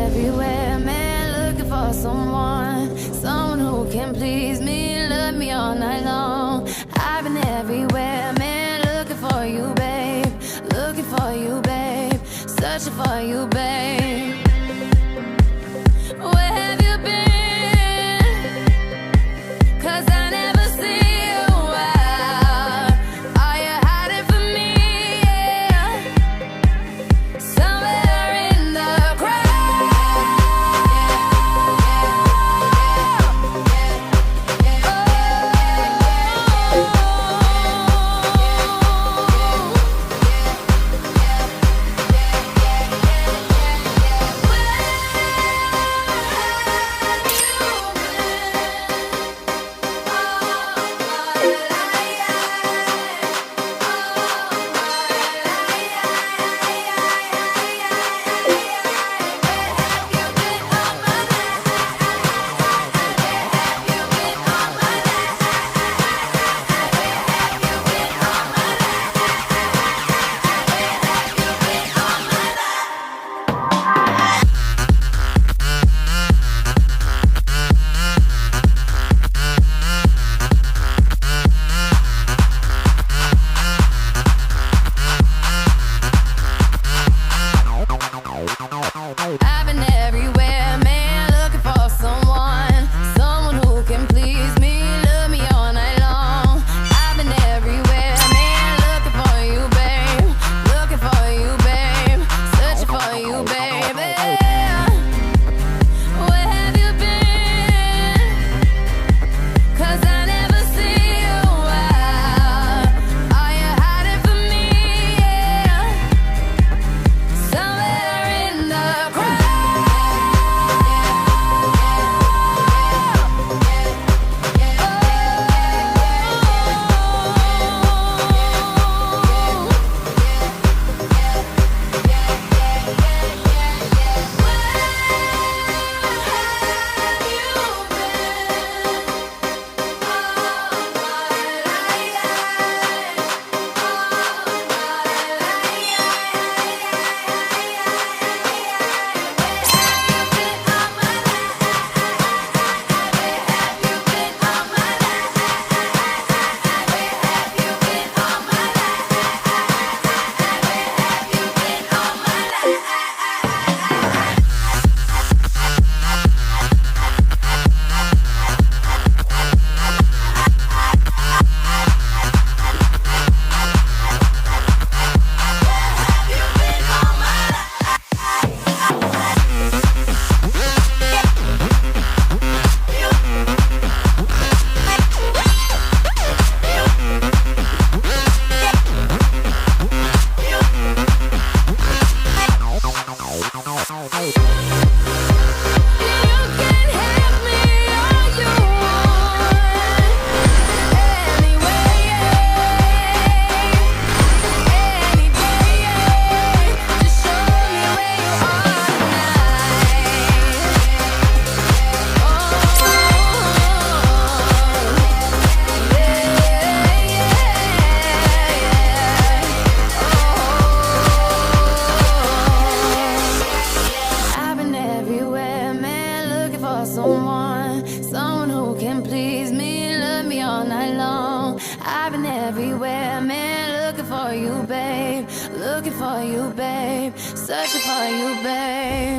everywhere, man, looking for someone who can please me, love me all night long. I've been everywhere, man, looking for you, babe, looking for you, babe, searching for you, babe. Where have you been? 'Cause I never see you out. Are you hiding from me? Yeah. Somewhere in the crowd. I've been everywhere, man, looking for someone who can please me, love me all night long. I've been everywhere, man, looking for you, babe, looking for you, babe, searching for you, baby. Where have you been? 'Cause I never see you out. Are you hiding from me? Yeah. Somewhere in the crowd. Someone who can please me, love me all night long. I've been everywhere, man, looking for you, babe, looking for you, babe, searching for you, babe.